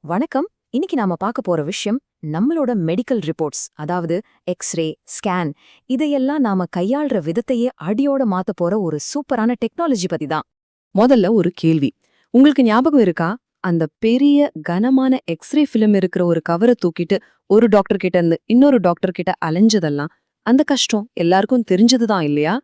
வணக்கம். இன்னைக்கு நாம பார்க்க போற விஷயம் நம்மளோட மெடிக்கல் ரிப்போர்ட்ஸ், அதாவது எக்ஸ்ரே, ஸ்கேன், இதையெல்லாம் நாம கையாள்ற விதத்தையே அடியோட மாத்த போற ஒரு சூப்பரான டெக்னாலஜி பத்தி தான். முதல்ல ஒரு கேள்வி. உங்களுக்கு ஞாபகம் இருக்கா? அந்த பெரிய கனமான எக்ஸ்ரே ஃபிலிம் இருக்கிற ஒரு கவரை தூக்கிட்டு ஒரு டாக்டர் கிட்ட இருந்து இன்னொரு டாக்டர் கிட்ட அலைஞ்சதெல்லாம் அந்த கஷ்டம் எல்லாருக்கும் தெரிஞ்சதுதான் இல்லையா?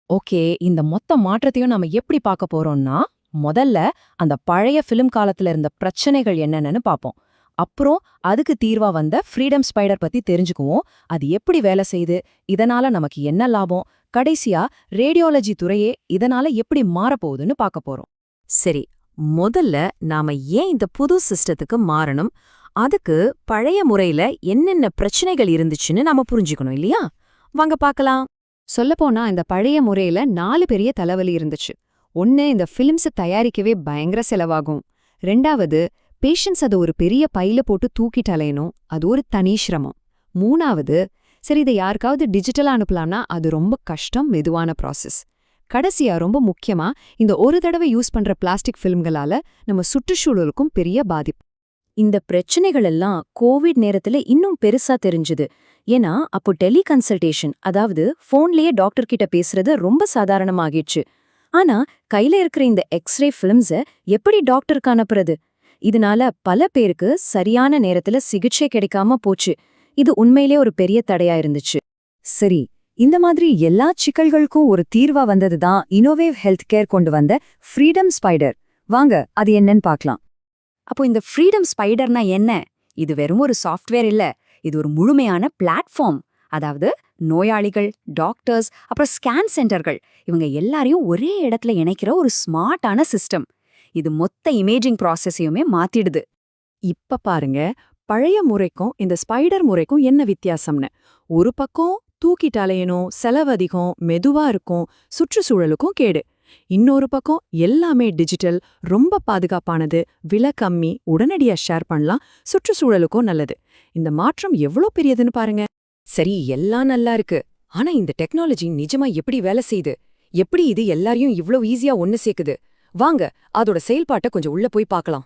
ஓகே, இந்த மொத்த மாற்றத்தையும் நாம எப்படி பார்க்க போறோம்னா, முதல்ல அந்த பழைய ஃபிலிம் காலத்துல இருந்த பிரச்சனைகள் என்னென்னு பார்ப்போம். அப்புறம் அதுக்கு தீர்வா வந்த ஃப்ரீடம் ஸ்பைடர் பத்தி தெரிஞ்சுக்குவோம். அது எப்படி வேலை செய்யுது, இதனால நமக்கு என்ன லாபம், கடைசியா ரேடியாலஜி துறையே இதனால எப்படி மாறப்போகுதுன்னு பார்க்க போறோம். சரி, முதல்ல நாம ஏன் இந்த புது சிஸ்டத்துக்கு மாறணும், அதுக்கு பழைய முறையில என்னென்ன பிரச்சனைகள் இருந்துச்சுன்னு நாம புரிஞ்சுக்கணும் இல்லையா? வாங்க பார்க்கலாம். சொல்லப்போனா இந்த பழைய முறையில 4 பெரிய தலைவலி இருந்துச்சு. ஒன்னு, இந்த ஃபிலிம்ஸ் தயாரிக்கவே பயங்கர செலவாகும். ரெண்டாவது, பேஷண்ட்ஸ் அதை ஒரு பெரிய பையில போட்டு தூக்கிட்டு அலையணும், அது ஒரு தனி சிரமம். மூணாவது, சரி இதை யாருக்காவது டிஜிட்டலா அனுப்பலாம்னா அது ரொம்ப கஷ்டம், மெதுவான ப்ராசஸ். கடைசியா ரொம்ப முக்கியமா, இந்த ஒரு தடவை யூஸ் பண்ற பிளாஸ்டிக் ஃபிலிம்களால நம்ம சுற்றுச்சூழலுக்கும் பெரிய பாதிப்பு. இந்த பிரச்சனைகள் எல்லாம் கோவிட் நேரத்துல இன்னும் பெருசா தெரிஞ்சுது. ஏன்னா அப்போ டெலிகன்சல்டேஷன், அதாவது போன்லயே டாக்டர் கிட்ட பேசுறது ரொம்ப சாதாரணமாகிடுச்சு. ஆனா கையில இருக்கிற இந்த எக்ஸ்ரே ஃபிலிம்ஸ எப்படி டாக்டருக்கு அனுப்புறது? இதனால பல பேருக்கு சரியான நேரத்துல சிகிச்சை கிடைக்காம போச்சு. இது உண்மையிலே ஒரு பெரிய தடையா இருந்துச்சு. சரி, இந்த மாதிரி எல்லா சிக்கல்களுக்கும் ஒரு தீர்வா வந்ததுதான் இனோவேவ் ஹெல்த் கேர் கொண்டு வந்த ஃப்ரீடம் ஸ்பைடர். வாங்க அது என்னன்னு பார்க்கலாம். அப்போ இந்த ஃப்ரீடம் ஸ்பைடர்னா என்ன? இது வெறும் ஒரு சாஃப்ட்வேர் இல்ல, இது ஒரு முழுமையான பிளாட்ஃபார்ம். அதாவது நோயாளிகள், டாக்டர்ஸ், அப்புறம் ஸ்கேன் சென்டர்கள், இவங்க எல்லாரையும் ஒரே இடத்துல இணைக்கிற ஒரு ஸ்மார்ட்டான சிஸ்டம். இது மொத்த இமேஜிங் ப்ராசஸையுமே மாத்திடுது. இப்ப பாருங்க, பழைய முறைக்கும் இந்த ஸ்பைடர் முறைக்கும் என்ன வித்தியாசம்னு. ஒரு பக்கம் தூக்கிட்டு அலையணும், செலவு அதிகம், மெதுவா இருக்கும், சுற்றுச்சூழலுக்கும் கேடு. இன்னொரு பக்கம் எல்லாமே டிஜிட்டல், ரொம்ப பாதுகாப்பானது, விலை கம்மி, உடனடியா ஷேர் பண்ணலாம், சுற்றுச்சூழலுக்கும் நல்லது. இந்த மாற்றம் எவ்வளோ பெரியதுன்னு பாருங்க. சரி, எல்லாம் நல்லா இருக்கு. ஆனா இந்த டெக்னாலஜி நிஜமா எப்படி வேலை செய்யுது? எப்படி இது எல்லாரையும் இவ்ளோ ஈஸியா ஒன்னு சேர்க்குது? வாங்க அதோட செயல்பாட்டை கொஞ்சம் உள்ள போய் பார்க்கலாம்.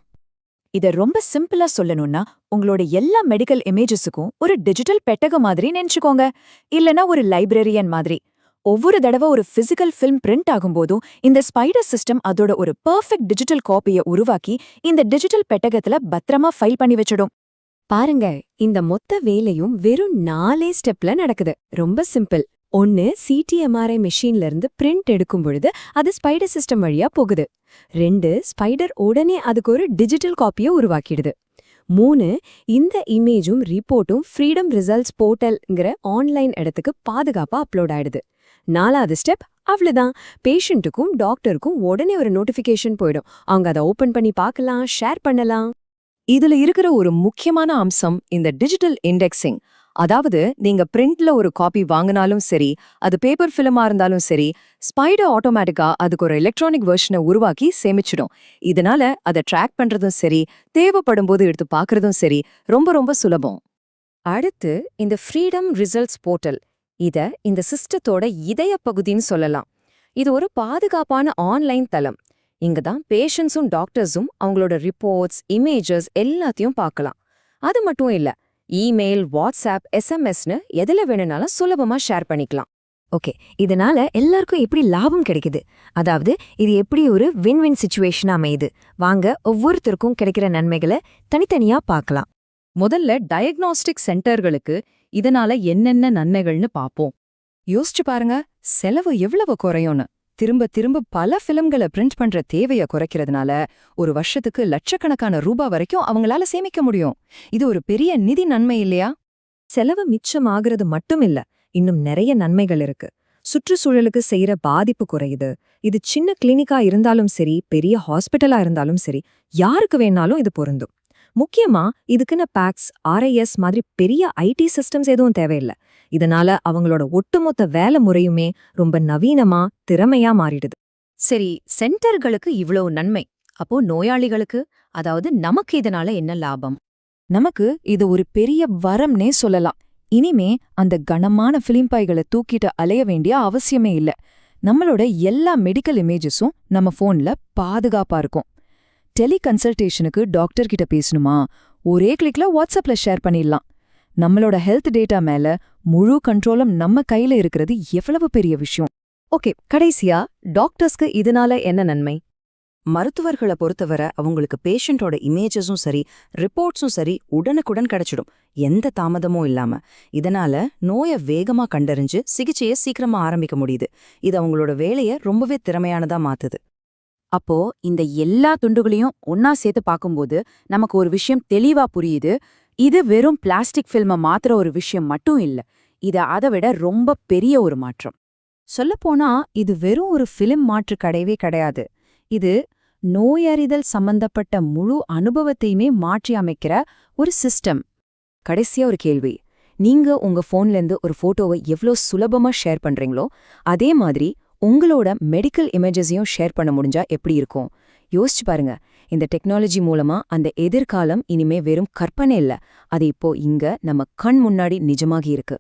இத ரொம்ப சிம்பிளா சொல்லணும்னா, உங்களோட எல்லா மெடிக்கல் இமேஜஸுக்கும் ஒரு டிஜிட்டல் பெட்டகம் மாதிரி நினைச்சுக்கோங்க. இல்லனா ஒரு லைப்ரரியன் மாதிரி. ஒவ்வொரு தடவை ஒரு பிசிக்கல் ஃபில்ம் பிரிண்ட் ஆகும்போதும் இந்த ஸ்பைடர் சிஸ்டம் அதோட ஒரு பெர்ஃபெக்ட் டிஜிட்டல் காப்பியை உருவாக்கி இந்த டிஜிட்டல் பெட்டகத்துல பத்திரமா ஃபைல் பண்ணி வச்சிடும். பாருங்க, இந்த மொத்த வேலையும் வெறும் 4 ஸ்டெப்ல நடக்குது. ரொம்ப சிம்பிள். 1, சிடிஎம்ஆர்ஐ மெஷின்ல இருந்து பிரிண்ட் எடுக்கும் பொழுது அது ஸ்பைடர் சிஸ்டம் வழியா போகுது. 2, ஸ்பைடர் உடனே அதுக்கு ஒரு டிஜிட்டல் காப்பியை உருவாக்கிடுது. 3, இந்த இமேஜும் ரிப்போர்ட்டும் ஃப்ரீடம் ரிசல்ட்ஸ் போர்ட்டல்ங்கிற ஆன்லைன் இடத்துக்கு பாதுகாப்பா அப்லோட் ஆயிடுது. 4வது ஸ்டெப் அவ்வளவுதான். பேஷண்ட்டுக்கும் டாக்டருக்கும் உடனே ஒரு நோட்டிஃபிகேஷன் போயிடும். அவங்க அதை ஓபன் பண்ணி பார்க்கலாம், ஷேர் பண்ணலாம். இதுல இருக்கிற ஒரு முக்கியமான அம்சம் இந்த டிஜிட்டல் இண்டெக்ஸிங். அதாவது நீங்க பிரிண்ட்ல ஒரு காப்பி வாங்கினாலும் சரி, அது பேப்பர் ஃபிலிமா இருந்தாலும் சரி, ஸ்பைடர் ஆட்டோமேட்டிக்கா அதுக்கு ஒரு எலக்ட்ரானிக் வெர்ஷனை உருவாக்கி சேமிச்சிடும். இதனால அதை ட்ராக் பண்றதும் சரி, தேவைப்படும் போது எடுத்து பார்க்கறதும் சரி, ரொம்ப ரொம்ப சுலபம். அடுத்து இந்த ஃப்ரீடம் ரிசல்ட்ஸ் போர்ட்டல். இத இந்த சிஸ்டத்தோட இதய பகுதின்னு சொல்லலாம். இது ஒரு பாதுகாப்பான ஆன்லைன் தளம். இங்க தான் பேஷண்ட்ஸும் டாக்டர்ஸும் அவங்களோட ரிப்போர்ட்ஸ், இமேஜஸ் எல்லாத்தையும் பார்க்கலாம். அது மட்டும் இல்ல, இமெயில், வாட்ஸ்அப், எஸ்எம்எஸ்னு எதுல வேணும்னாலும் சுலபமா ஷேர் பண்ணிக்கலாம். ஓகே, இதனால எல்லாருக்கும் எப்படி லாபம் கிடைக்குது? அதாவது இது எப்படி ஒரு வின் வின் சிச்சுவேஷனா அமையுது? வாங்க ஒவ்வொருத்தருக்கும் கிடைக்கிற நன்மைகளை தனித்தனியா பார்க்கலாம். முதல்ல டயக்னாஸ்டிக் சென்டர்களுக்கு இதனால என்னென்ன நன்மைகள்னு பாப்போம். யோசிச்சு பாருங்க, செலவு எவ்வளவு குறையும்னு. திரும்ப திரும்ப பல ஃபிலிம்களை பிரிண்ட் பண்ற தேவையை குறைக்கிறதுனால ஒரு வருஷத்துக்கு லட்சக்கணக்கான ரூபாய் வரைக்கும் அவங்களால சேமிக்க முடியும். இது ஒரு பெரிய நிதி நன்மை இல்லையா? செலவு மிச்சமாகிறது மட்டும் இல்ல, இன்னும் நிறைய நன்மைகள் இருக்கு. சுற்றுச்சூழலுக்கு செய்யற பாதிப்பு குறையுது. இது சின்ன கிளினிக்கா இருந்தாலும் சரி, பெரிய ஹாஸ்பிட்டலா இருந்தாலும் சரி, யாருக்கு வேணாலும் இது பொருந்தும். முக்கியமா இதுக்குன்னு பேக்ஸ், ஆர்ஐஎஸ் மாதிரி பெரிய ஐடி சிஸ்டம்ஸ் எதுவும் தேவையில்லை. இதனால அவங்களோட ஒட்டுமொத்த வேலை முறையுமே ரொம்ப நவீனமா, திறமையா மாறிடுது. சரி, சென்டர்களுக்கு இவ்ளோ நன்மை. அப்போ நோயாளிகளுக்கு, அதாவது நமக்கு இதனால என்ன லாபம்? நமக்கு இது ஒரு பெரிய வரம்னே சொல்லலாம். இனிமே அந்த கனமான ஃபிலிம் பைகளை தூக்கிட்டு அலைய வேண்டிய அவசியமே இல்ல. நம்மளோட எல்லா மெடிக்கல் இமேஜஸும் நம்ம போன்ல பாதுகாப்பா இருக்கும். டெலிகன்சல்டேஷனுக்கு டாக்டர் கிட்ட பேசணுமா, ஒரே கிளிக்ல வாட்ஸ்அப்ல ஷேர் பண்ணிடலாம். நம்மளோட ஹெல்த் டேட்டா மேல முழு கண்ட்ரோலும் நம்ம கையில இருக்கிறது எவ்வளவு பெரிய விஷயம். ஓகே, கடைசியா டாக்டர்ஸ்க்கு இதனால என்ன நன்மை? மருத்துவர்களை பொறுத்தவரை அவங்களுக்கு பேஷண்டோட இமேஜஸும் சரி, ரிப்போர்ட்ஸும் சரி உடனுக்குடன் கிடைச்சிடும், எந்த தாமதமும் இல்லாம. இதனால நோயை வேகமா கண்டறிஞ்சு சிகிச்சையை சீக்கிரமா ஆரம்பிக்க முடியுது. இது அவங்களோட வேலையை ரொம்பவே திறமையானதா மாத்துது. அப்போ இந்த எல்லா துண்டுகளையும் ஒன்னா சேர்த்து பார்க்கும்போது நமக்கு ஒரு விஷயம் தெளிவா புரியுது. இது வெறும் பிளாஸ்டிக் ஃபில்மை மாத்துற ஒரு விஷயம் மட்டும் இல்ல, இது அதை விட ரொம்ப பெரிய ஒரு மாற்றம். சொல்லப்போனா இது வெறும் ஒரு ஃபிலிம் மாற்று கிடையவே கிடையாது. இது நோயறிதல் சம்பந்தப்பட்ட முழு அனுபவத்தையுமே மாற்றி அமைக்கிற ஒரு சிஸ்டம். கடைசியா ஒரு கேள்வி. நீங்க உங்க போன்லேருந்து ஒரு போட்டோவை எவ்வளோ சுலபமா ஷேர் பண்றீங்களோ அதே மாதிரி உங்களோட மெடிக்கல் இமேஜஸையும் ஷேர் பண்ண முடிஞ்சா எப்படி இருக்கும்? யோசிச்சு பாருங்க. இந்த டெக்னாலஜி மூலமா அந்த எதிர்காலம் இனிமே வெறும் கற்பனை இல்ல, அது இப்போ இங்க நம்ம கண் முன்னாடி நிஜமாகி இருக்கு.